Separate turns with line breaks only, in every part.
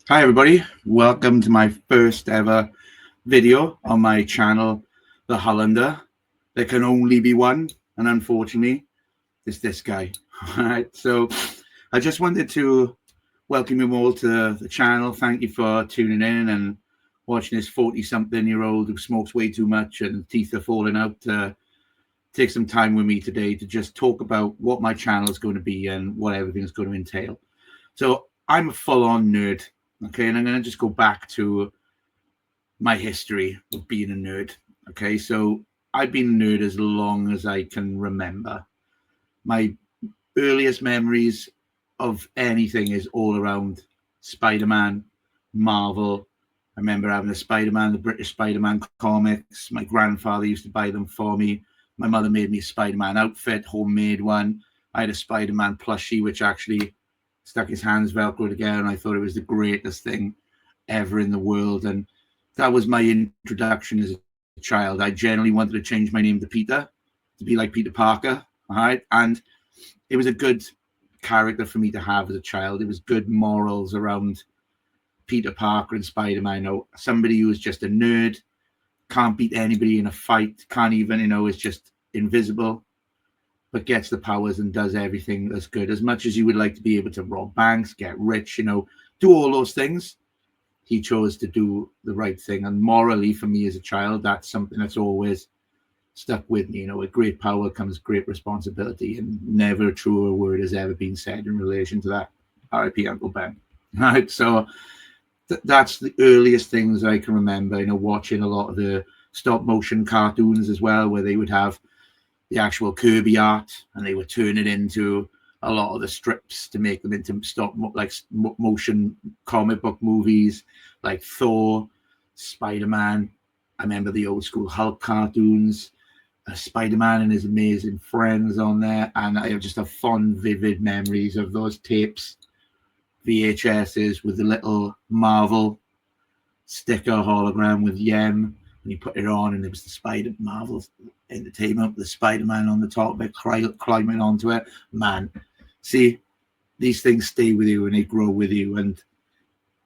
Hi everybody, welcome to my first ever video on my channel, The Hollander. There can only be one, and unfortunately, it's this guy. All right, so I just wanted to welcome you all to the channel. Thank you for tuning in and watching this 40-something-year-old who smokes way too much and teeth are falling out to take some time with me today to just talk about what my channel is going to be and what everything's going to entail. So I'm a full-on nerd. Okay, and I'm going to just go back to my history of being a nerd. Okay, so I've been a nerd as long as I can remember. My earliest memories of anything is all around Spider-Man, Marvel. I remember having a Spider-Man, the British Spider-Man comics. My grandfather used to buy them for me. My mother made me a Spider-Man outfit, homemade one. I had a Spider-Man plushie, which actually stuck his hands velcro together, and I thought it was the greatest thing ever in the world. And that was my introduction as a child. I generally wanted to change my name to Peter, to be like Peter Parker. All right. And it was a good character for me to have as a child. It was good morals around Peter Parker and Spider-Man. You know, somebody who is just a nerd, can't beat anybody in a fight, can't even, is just invisible, but gets the powers and does everything that's good. As much as you would like to be able to rob banks, get rich, do all those things, he chose to do the right thing. And morally, for me as a child, that's something that's always stuck with me. With great power comes great responsibility, and never a truer word has ever been said in relation to that. R.I.P. Uncle Ben. Right, so that's the earliest things I can remember. Watching a lot of the stop motion cartoons as well, where they would have the actual Kirby art, and they would turn it into a lot of the strips to make them into motion comic book movies like Thor, Spider-Man. I remember the old school Hulk cartoons, Spider-Man and his amazing friends on there, and I have just a fond, vivid memories of those tapes, VHSs with the little Marvel sticker hologram with Yem, and you put it on, and it was the Marvel Entertainment, the Spider-Man on the top of it, climbing onto it. Man, see, these things stay with you and they grow with you. And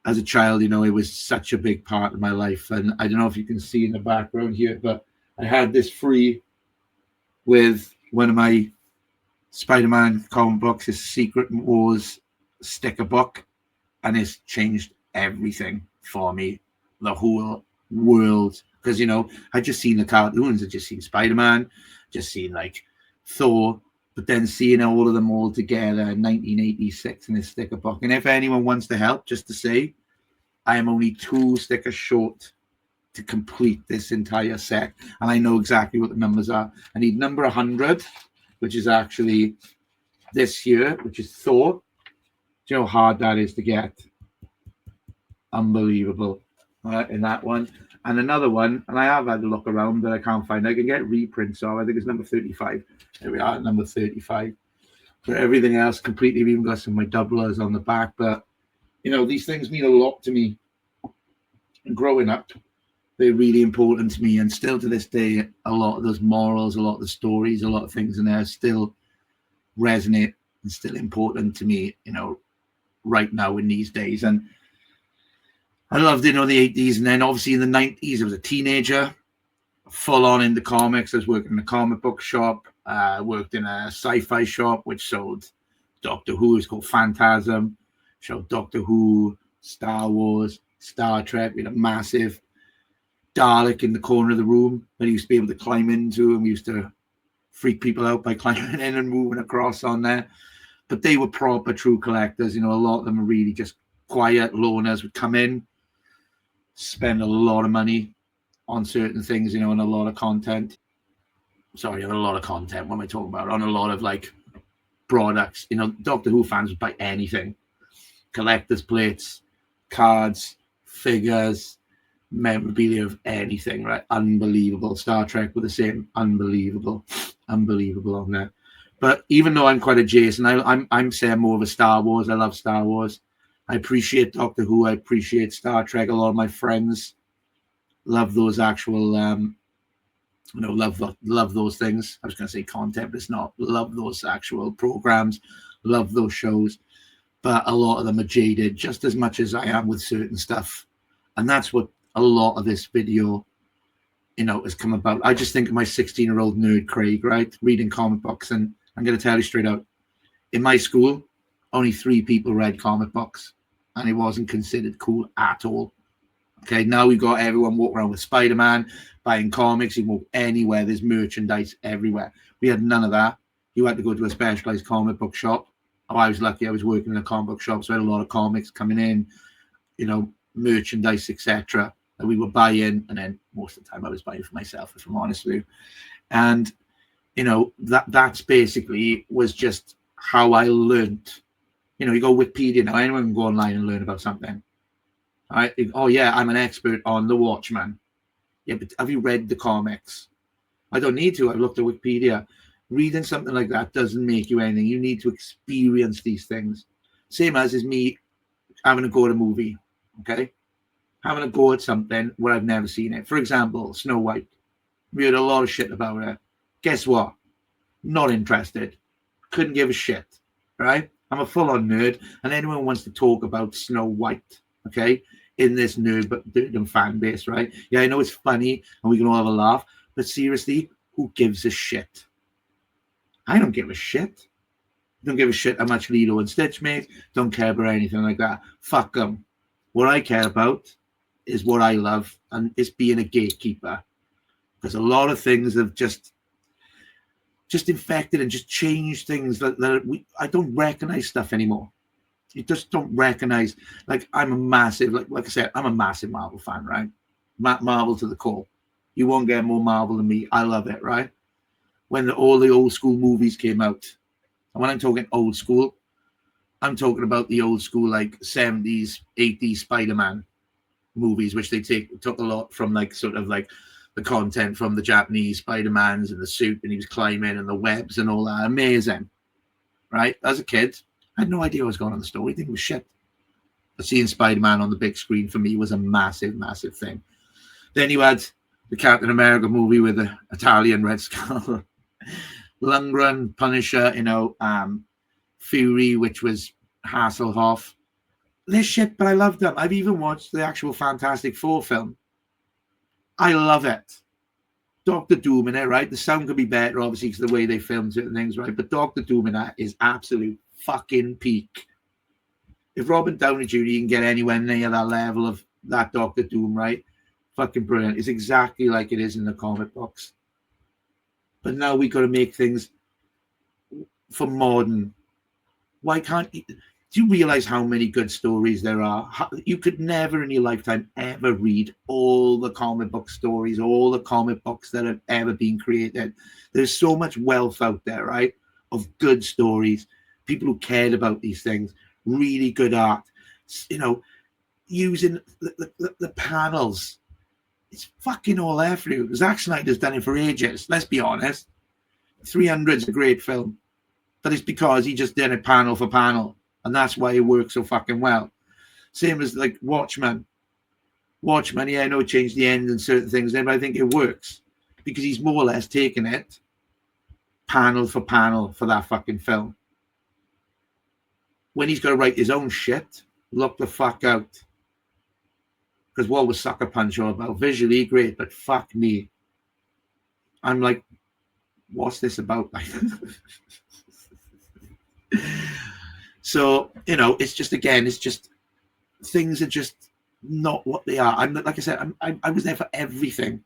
as a child, it was such a big part of my life. And I don't know if you can see in the background here, but I had this free with one of my Spider-Man comic books, his Secret Wars sticker book, and it's changed everything for me, the whole world. Because I just seen the cartoons, I just seen Spider-Man, just seen like Thor, but then seeing all of them all together in 1986 in this sticker book. And if anyone wants to help, just to say, I am only 2 stickers short to complete this entire set, and I know exactly what the numbers are. I need number 100, which is actually this here, which is Thor. Do you know how hard that is to get? Unbelievable. In that one. And another one, and I have had a look around, but I can't find it. I can get reprints of. I think it's number 35. There we are, number 35. But everything else completely, even got some of my doublers on the back. But these things mean a lot to me. And growing up, they're really important to me, and still to this day, a lot of those morals, a lot of the stories, a lot of things in there still resonate and still important to me, right now in these days. And I loved it in the 80s, and then obviously in the 90s, I was a teenager, full on into comics. I was working in a comic book shop, worked in a sci-fi shop which sold Doctor Who. It's called Phantasm. Showed Doctor Who, Star Wars, Star Trek. We had a massive Dalek in the corner of the room that I used to be able to climb into, and we used to freak people out by climbing in and moving across on there. But they were proper true collectors. A lot of them are really just quiet loners, would come in, spend a lot of money on certain things, and a lot of content. Sorry, on a lot of content. What am I talking about? On a lot of like products. Doctor Who fans would buy anything. Collector's plates, cards, figures, memorabilia of anything, right? Unbelievable. Star Trek with the same. Unbelievable on there. But even though I'm quite a Jason, I'm saying more of a Star Wars. I love Star Wars. I appreciate Doctor Who. I appreciate Star Trek. A lot of my friends love those actual, love those things. I was going to say content, but it's not. Love those actual programs. Love those shows. but a lot of them are jaded just as much as I am with certain stuff. And that's what a lot of this video, has come about. I just think of my 16-year-old nerd Craig, right, reading comic books. And I'm going to tell you straight out, in my school, only 3 people read comic books, and it wasn't considered cool at all. Okay, now we've got everyone walking around with Spider-Man, buying comics. You can walk anywhere, there's merchandise everywhere. We had none of that. You had to go to a specialized comic book shop. Oh, I was lucky, I was working in a comic book shop, so I had a lot of comics coming in, merchandise, etc., that we were buying, and then most of the time I was buying for myself, if I'm honest with you. And that's basically was just how I learned. You go Wikipedia now, anyone can go online and learn about something. Oh yeah, I'm an expert on The Watchmen. Yeah, but have you read the comics? I don't need to. I've looked at Wikipedia. Reading something like that doesn't make you anything. You need to experience these things. Same as is me having a go at a movie, okay? Having a go at something where I've never seen it. For example, Snow White. We heard a lot of shit about it. Guess what? Not interested. Couldn't give a shit, right? I'm a full-on nerd, and anyone who wants to talk about Snow White, okay, in this nerd fan base, right? Yeah, I know it's funny, and we can all have a laugh, but seriously, who gives a shit? I don't give a shit. Don't give a shit how much Lilo and Stitch make. Don't care about anything like that. Fuck them. What I care about is what I love, and it's being a gatekeeper. Because a lot of things have just infected and just changed things I don't recognize stuff anymore. You just don't recognize. Like, I'm a massive, like I said, I'm a massive Marvel fan, right? Marvel to the core. You won't get more Marvel than me. I love it, right? When all the old school movies came out. And when I'm talking old school, I'm talking about the old school, like 70s, 80s Spider-Man movies, which they took a lot from, like, sort of like the content from the Japanese Spider-Mans and the suit, and he was climbing and the webs and all that. Amazing, right? As a kid, I had no idea what was going on in the story. I think it was shit. But seeing Spider-Man on the big screen for me was a massive, massive thing. Then you had the Captain America movie with the Italian Red Skull. Lundgren, Punisher, Fury, which was Hasselhoff. They're shit, but I love them. I've even watched the actual Fantastic Four film. I love it. Doctor Doom in it, right? The sound could be better, obviously, because the way they filmed certain things, right? But Doctor Doom in that is absolute fucking peak. If Robert Downey Jr. can get anywhere near that level of that Doctor Doom, right? Fucking brilliant. It's exactly like it is in the comic books. But now we got to make things for modern. Why can't you? Do you realize how many good stories there are? You could never in your lifetime ever read all the comic book stories, all the comic books that have ever been created. There's so much wealth out there, right? Of good stories, people who cared about these things, really good art, using the panels. It's fucking all there for you. Zack Snyder's done it for ages. Let's be honest. 300's a great film. But it's because he just did it panel for panel. And that's why it works so fucking well. Same as like Watchmen. Yeah, I know it changed the end and certain things there, but I think it works. Because he's more or less taken it panel for panel for that fucking film. When he's got to write his own shit, look the fuck out. Because what was Sucker Punch all about? Visually great, but fuck me. I'm like, what's this about? So, it's just, again, it's just, things are just not what they are. I'm like I said, I was there for everything.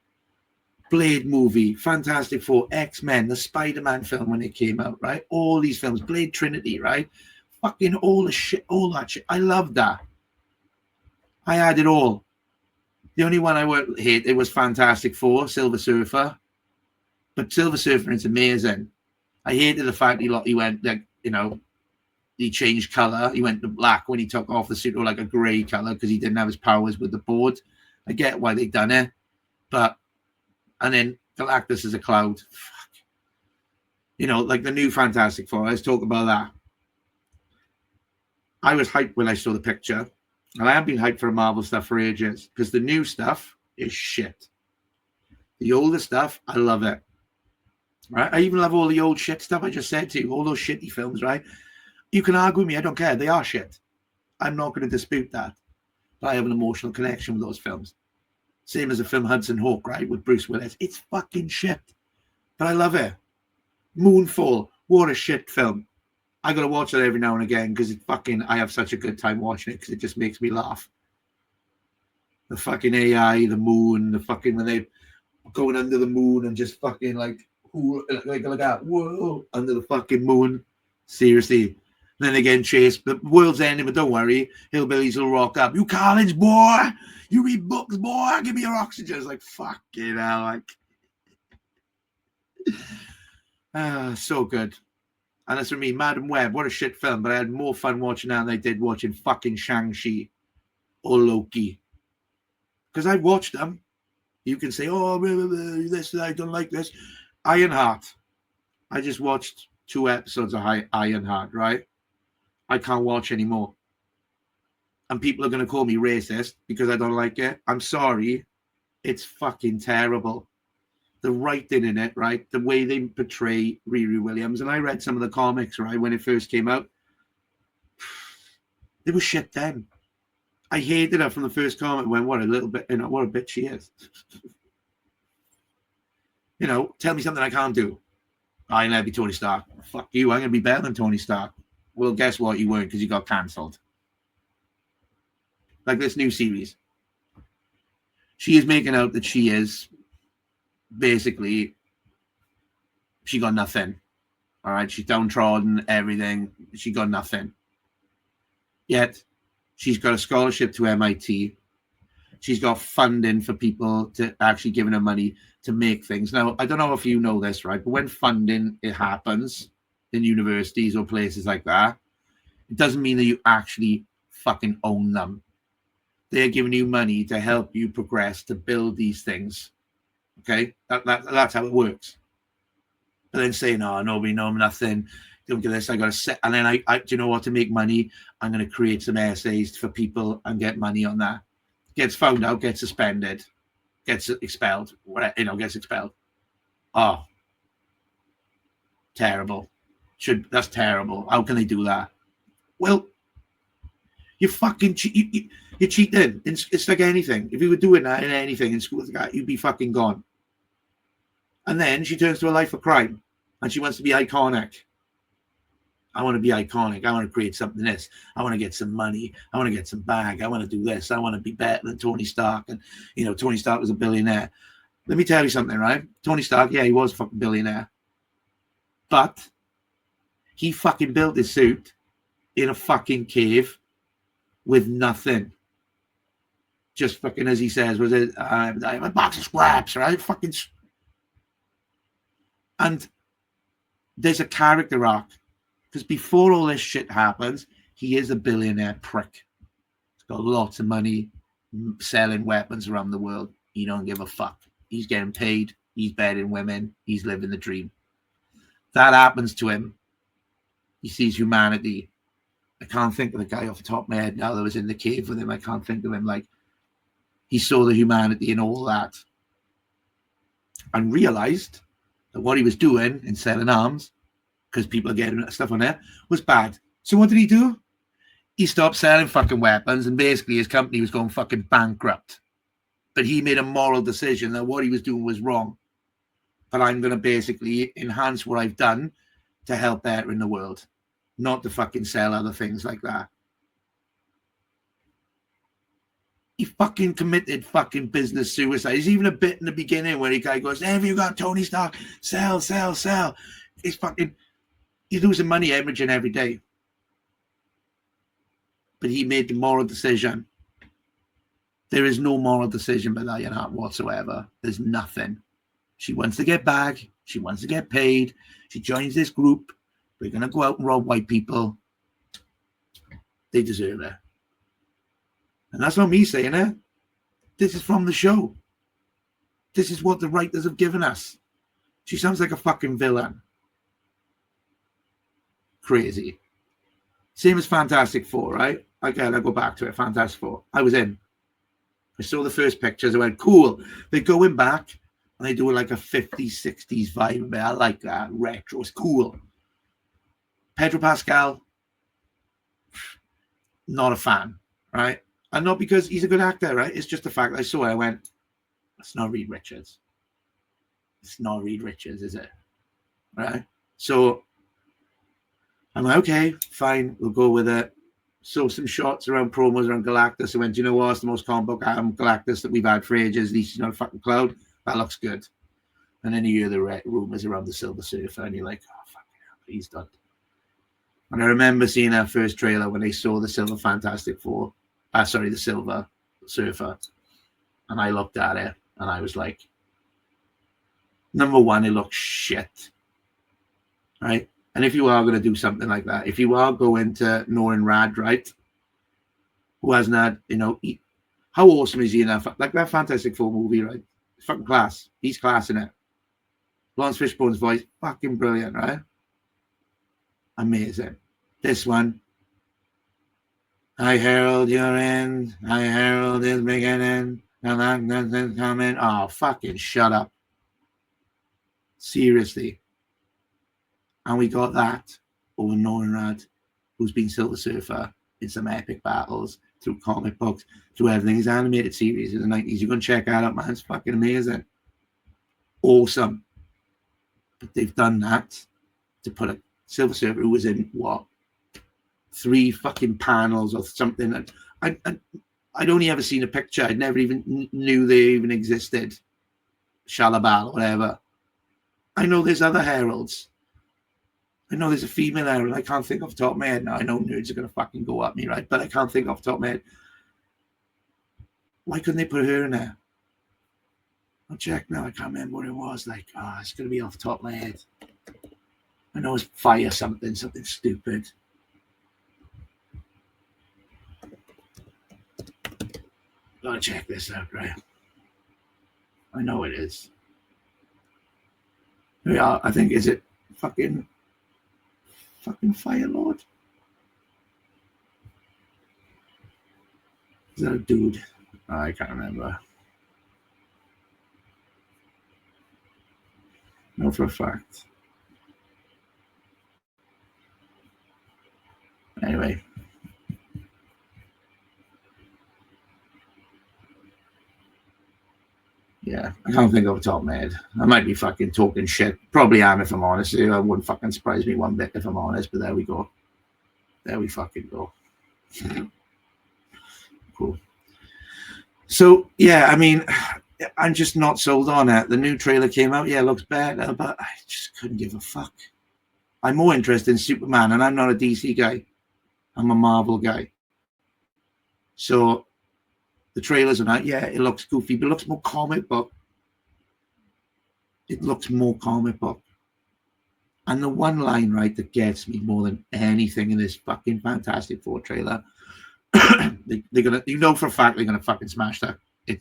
Blade movie, Fantastic Four, X-Men, the Spider-Man film when it came out, right? All these films, Blade Trinity, right? Fucking all that shit. I loved that. I had it all. The only one I hate, it was Fantastic Four, Silver Surfer. But Silver Surfer is amazing. I hated the fact he went, like, he changed color. He went to black when he took off the suit, or like a gray color, because he didn't have his powers with the board. I get why they done it. And then Galactus is a cloud. Fuck. Like the new Fantastic Four. Let's talk about that. I was hyped when I saw the picture. And I have been hyped for Marvel stuff for ages, because the new stuff is shit. The older stuff, I love it. Right? I even love all the old shit stuff I just said to you, all those shitty films, right? You can argue with me, I don't care. They are shit. I'm not going to dispute that. But I have an emotional connection with those films. Same as the film Hudson Hawk, right, with Bruce Willis. It's fucking shit. But I love it. Moonfall, what a shit film. I got to watch it every now and again because I have such a good time watching it because it just makes me laugh. The fucking AI, the moon, the fucking, when they going under the moon and just fucking like that, whoa, under the fucking moon. Seriously. Then they get chased. The world's ending, but don't worry. Hillbillies will rock up. You college boy, you read books, boy. Give me your oxygen. It's like, fucking hell. Like, so good. And as for me, Madam Web, what a shit film. But I had more fun watching that than I did watching fucking Shang-Chi or Loki. Because I watched them. You can say, oh, this, I don't like this. Ironheart. I just watched 2 episodes of Ironheart, right? I can't watch anymore. And people are going to call me racist because I don't like it. I'm sorry. It's fucking terrible. The writing in it, right? The way they portray Riri Williams. And I read some of the comics, right, when it first came out. It was shit then. I hated her from the first comic when what a little bit, what a bitch she is. Tell me something I can't do. I'm going to be Tony Stark. Fuck you. I'm going to be better than Tony Stark. Well, guess what? You weren't because you got cancelled. Like this new series. She is making out that she is basically, she got nothing. All right. She's downtrodden, everything. She got nothing. Yet, she's got a scholarship to MIT. She's got funding for people to actually giving her money to make things. Now, I don't know if you know this, right? But when funding it happens in universities or places like that, it doesn't mean that you actually fucking own them. They're giving you money to help you progress, to build these things. Okay? That's how it works. But then saying, oh, nobody knows nothing. Don't get this. I got to set. And then I do you know what? To make money, I'm going to create some essays for people and get money on that. Gets found out, gets suspended, gets expelled, gets expelled. Oh, terrible. That's terrible. How can they do that? Well, you fucking you're cheating. It's like anything. If you were doing that in anything in school, you'd be fucking gone. And then she turns to a life of crime, and she wants to be iconic. I want to be iconic. I want to create something this. I want to get some money. I want to get some bag. I want to do this. I want to be better than Tony Stark. And, Tony Stark was a billionaire. Let me tell you something, right? Tony Stark, yeah, he was a fucking billionaire. But he fucking built his suit in a fucking cave with nothing. Just fucking, as he says, was it a box of scraps, right? Fucking. And there's a character arc. Because before all this shit happens, he is a billionaire prick. He's got lots of money, selling weapons around the world. He don't give a fuck. He's getting paid. He's bedding women. He's living the dream. That happens to him. He sees humanity. I can't think of the guy off the top of my head now that was in the cave with him. I can't think of him. Like, he saw the humanity and all that. And realized that what he was doing in selling arms, because people are getting stuff on there, was bad. So what did he do? He stopped selling fucking weapons, and basically his company was going fucking bankrupt. But he made a moral decision that what he was doing was wrong. But I'm going to basically enhance what I've done to help better in the world, not to fucking sell other things like that. He fucking committed fucking business suicide. There's even a bit in the beginning where the guy goes, hey, have you got Tony Stark? Sell. It's fucking... He's losing money hemorrhaging every day. But he made the moral decision. There is no moral decision by Lionheart whatsoever. There's nothing. She wants to get back. She wants to get paid. She joins this group. We're going to go out and rob white people. They deserve it. And that's not me saying it. This is from the show. This is what the writers have given us. She sounds like a fucking villain. Crazy. Same as Fantastic Four, right? Again, I'll go back to it. Fantastic Four. I was in. I saw the first pictures. I went, cool. They're going back and they do like a 50s, 60s vibe. I like that. Retro. It's cool. Pedro Pascal, not a fan, right? And not because he's a good actor, right? It's just the fact I saw it, I went, it's not Reed Richards. It's not Reed Richards, is it? Right? So I'm like, okay, fine, we'll go with it. So some shots around promos around Galactus. I went, you know what? It's the most comic book Galactus that we've had for ages. At least he's not a fucking cloud. That looks good. And then you hear the rumors around the Silver Surfer, and you're like, oh, fucking hell, please don't. And I remember seeing that first trailer when they saw the Silver Fantastic Four. The Silver Surfer. And I looked at it, and I was like, number one, it looks shit. Right? And if you are going to do something like that, if you are going to Norrin Radd, right, who hasn't had, how awesome is he in that? Like that Fantastic Four movie, right? It's fucking class. He's class in it. Lawrence Fishburne's voice, fucking brilliant, right? Amazing. This one, I herald your end. I herald his beginning. And nothing's coming. Oh, fucking shut up. Seriously. And we got that over Norrin Radd, who's been Silver Surfer in some epic battles through comic books, through everything. His animated series in the 90s. You're going to check that out, man. It's fucking amazing. Awesome. But they've done that to put a Silver Surfer who was in, 3 fucking panels or something. I'd only ever seen a picture. I'd never even knew they even existed. Shalla-Bal or whatever. I know there's other heralds. I know there's a female herald. I can't think off the top of my head now. I know nerds are going to fucking go at me, right? But I can't think off the top of my head. Why couldn't they put her in there? I'll check now. I can't remember what it was. Like, it's going to be off the top of my head. I know it's fire something stupid. Gotta check this out, right? I know it is. Yeah, I think, is it fucking Fire Lord? Is that a dude? I can't remember. No, for a fact. Anyway. Yeah, I can't think off the top of my head. I might be fucking talking shit. Probably am, if I'm honest. It wouldn't fucking surprise me one bit, if I'm honest. But there we go. There we fucking go. Cool. So, yeah, I mean, I'm just not sold on it. The new trailer came out. Yeah, it looks better, but I just couldn't give a fuck. I'm more interested in Superman, and I'm not a DC guy. I'm a Marvel guy. So the trailers are not, yeah, it looks goofy, but it looks more comic book. It looks more comic book. And the one line, right, that gets me more than anything in this fucking Fantastic Four trailer, they're gonna, for a fact they're gonna fucking smash that.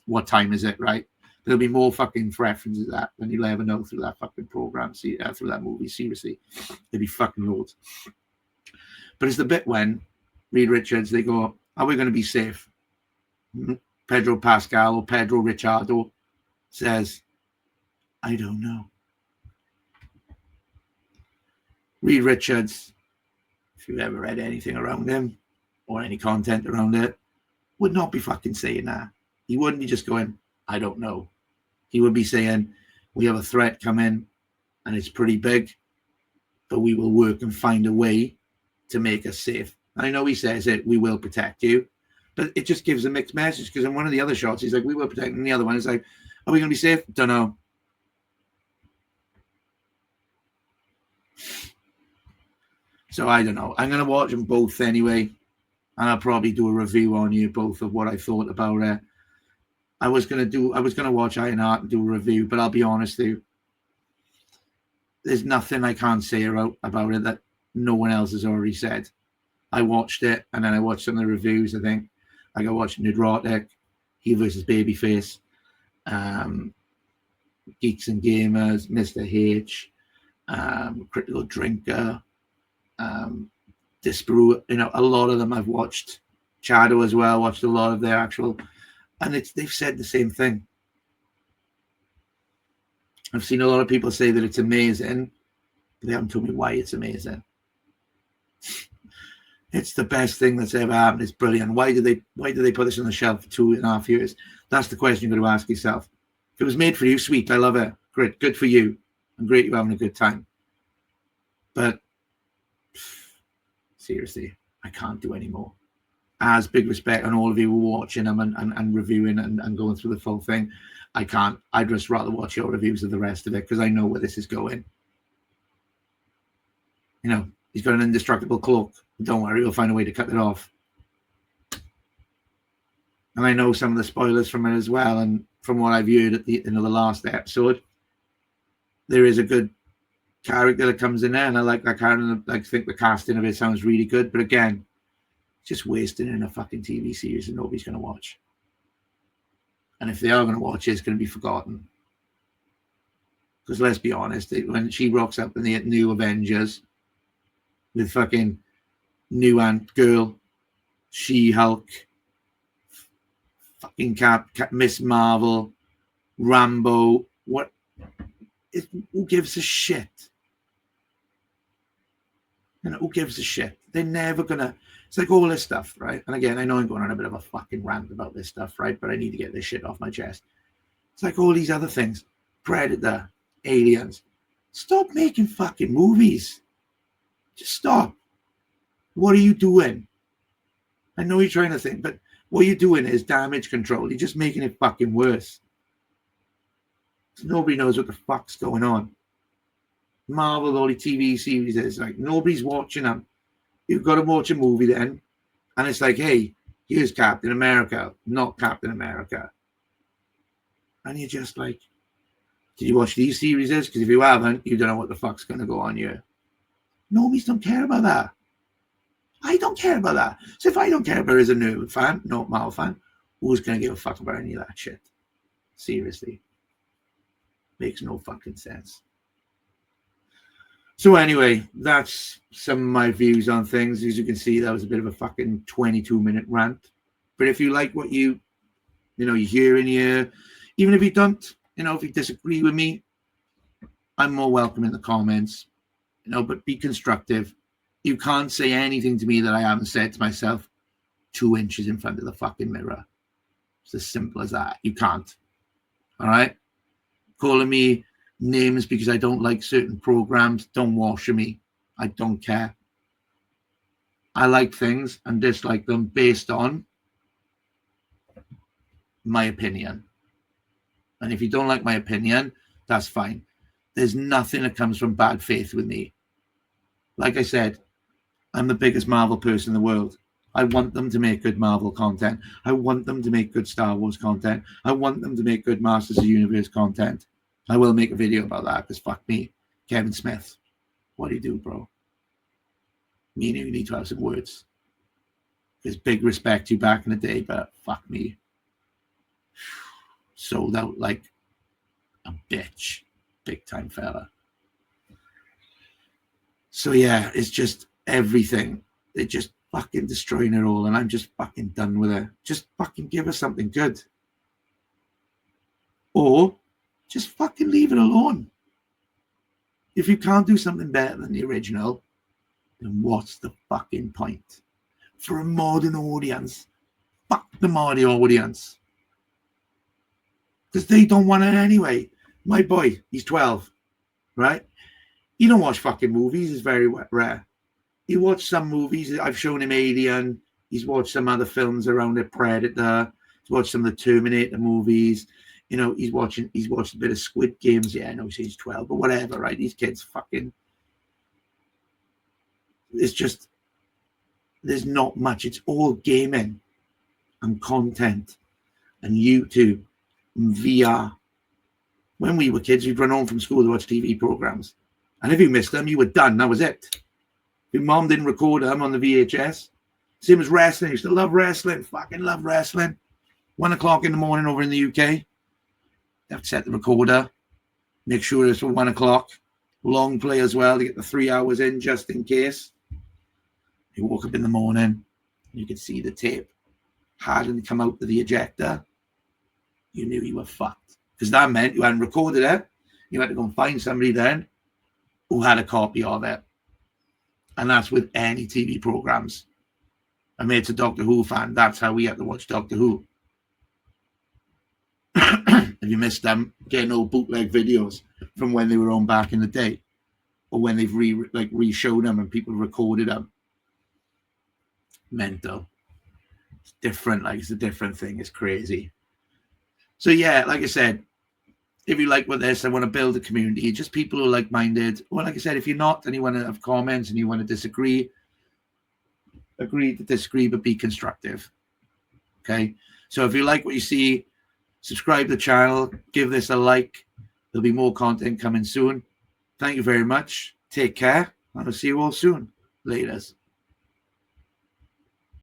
What time is it, right? There'll be more fucking references to that than you'll ever know through that fucking program, through that movie. Seriously, there'll be fucking loads. But it's the bit when Reed Richards, they go, "Are we going to be safe?" Pedro Pascal or Pedro Ricciardo says, "I don't know." Reed Richards, if you've ever read anything around him or any content around it, would not be fucking saying that. He wouldn't be just going, "I don't know." He would be saying, "We have a threat coming and it's pretty big, but we will work and find a way to make us safe." I know he says it, "We will protect you," but it just gives a mixed message, because in one of the other shots, he's like, "We will protect," and the other one is like, "Are we going to be safe?" Don't know. So I don't know. I'm going to watch them both anyway, and I'll probably do a review on you both of what I thought about it. I was going to watch Ironheart and do a review, but I'll be honest with you, there's nothing I can't say about it that no one else has already said. I watched it, and then I watched some of the reviews. I think I watched Nerdrotic, He versus Babyface, Geeks and Gamers, Mr. H, Critical Drinker, Disparu. A lot of them I've watched. Chado as well, watched a lot of their actual, and they've said the same thing. I've seen a lot of people say that it's amazing, but they haven't told me why it's amazing. It's the best thing that's ever happened. It's brilliant. Why did they put this on the shelf for 2.5 years? That's the question you've got to ask yourself. If it was made for you, sweet, I love it. Great, good for you. And great you're having a good time. But seriously, I can't do any more. As big respect on all of you who are watching them and reviewing and going through the full thing. I can't. I'd just rather watch your reviews of the rest of it because I know where this is going. You know, he's got an indestructible cloak. Don't worry, he'll find a way to cut it off. And I know some of the spoilers from it as well. And from what I've heard at the end of the last episode, there is a good character that comes in there, and I like that character. I think the casting of it sounds really good. But again, just wasting in a fucking TV series that nobody's going to watch. And if they are going to watch it, it's going to be forgotten. Because let's be honest, when she rocks up in the new Avengers with fucking new Ant-Girl, She-Hulk, fucking Cap, Miss Marvel, Rambo, who gives a shit? You know, who gives a shit? They're never going to... It's like all this stuff, right? And again, I know I'm going on a bit of a fucking rant about this stuff, right? But I need to get this shit off my chest. It's like all these other things. Predator, Aliens. Stop making fucking movies. Just stop. What are you doing? I know you're trying to think, but what you're doing is damage control. You're just making it fucking worse. So nobody knows what the fuck's going on. Marvel, all the TV series is like, nobody's watching them. You've got to watch a movie then, and it's like, hey, here's Captain America, not Captain America. And you're just like, did you watch these series? Because if you haven't, you don't know what the fuck's going to go on here. Nobody's don't care about that. I don't care about that. So if I don't care about it as a Nerd fan, not Marvel fan, who's going to give a fuck about any of that shit? Seriously. Makes no fucking sense. So anyway, that's some of my views on things. As you can see, that was a bit of a fucking 22-minute rant. But if you like what you hear in here, even if you don't, if you disagree with me, I'm more welcome in the comments. But be constructive. You can't say anything to me that I haven't said to myself 2 inches in front of the fucking mirror. It's as simple as that. You can't. All right? Calling me names because I don't like certain programs, don't wash me. I don't care. I like things and dislike them based on my opinion. And if you don't like my opinion, that's fine. There's nothing that comes from bad faith with me. Like I said, I'm the biggest Marvel person in the world. I want them to make good Marvel content. I want them to make good Star Wars content. I want them to make good Masters of the Universe content. I will make a video about that because fuck me. Kevin Smith. What do you do, bro? Me and you need to have some words. There's big respect to you back in the day, but fuck me. Sold out like a bitch. Big time fella. So yeah, it's just everything. They're just fucking destroying it all, and I'm just fucking done with it. Just fucking give us something good. Or just fucking leave it alone. If you can't do something better than the original, then what's the fucking point? For a modern audience, fuck the modern audience. Because they don't want it anyway. My boy, he's 12, right? He don't watch fucking movies. It's very rare. He watched some movies. I've shown him Alien. He's watched some other films around it, Predator. He's watched some of the Terminator movies. He's watched a bit of Squid Games. Yeah, I know he's 12, but whatever, right? These kids fucking... It's just... There's not much. It's all gaming and content and YouTube and VR. When we were kids, we'd run home from school to watch TV programs. And if you missed them, you were done. That was it. If your mom didn't record them on the VHS, same as wrestling. I used to love wrestling. Fucking love wrestling. 1 o'clock in the morning over in the UK. You have to set the recorder. Make sure it's for 1 o'clock. Long play as well to get the 3 hours in just in case. You woke up in the morning. You could see the tape. Hadn't come out to the ejector. You knew you were fucked. Because that meant you hadn't recorded it. You had to go and find somebody then who had a copy of it. And that's with any TV programs. My mate's a Doctor Who fan. That's how we had to watch Doctor Who. If you missed them, getting old bootleg videos from when they were on back in the day, or when they've re-showed them and people recorded them. Mental. It's different. Like, it's a different thing. It's crazy. So yeah, like I said, if you like what this, I want to build a community, just people who are like-minded. Well, like I said, if you're not and you want to have comments and you want to disagree, agree to disagree, but be constructive. Okay. So if you like what you see, subscribe to the channel, give this a like. There'll be more content coming soon. Thank you very much. Take care. I'll see you all soon. Laters.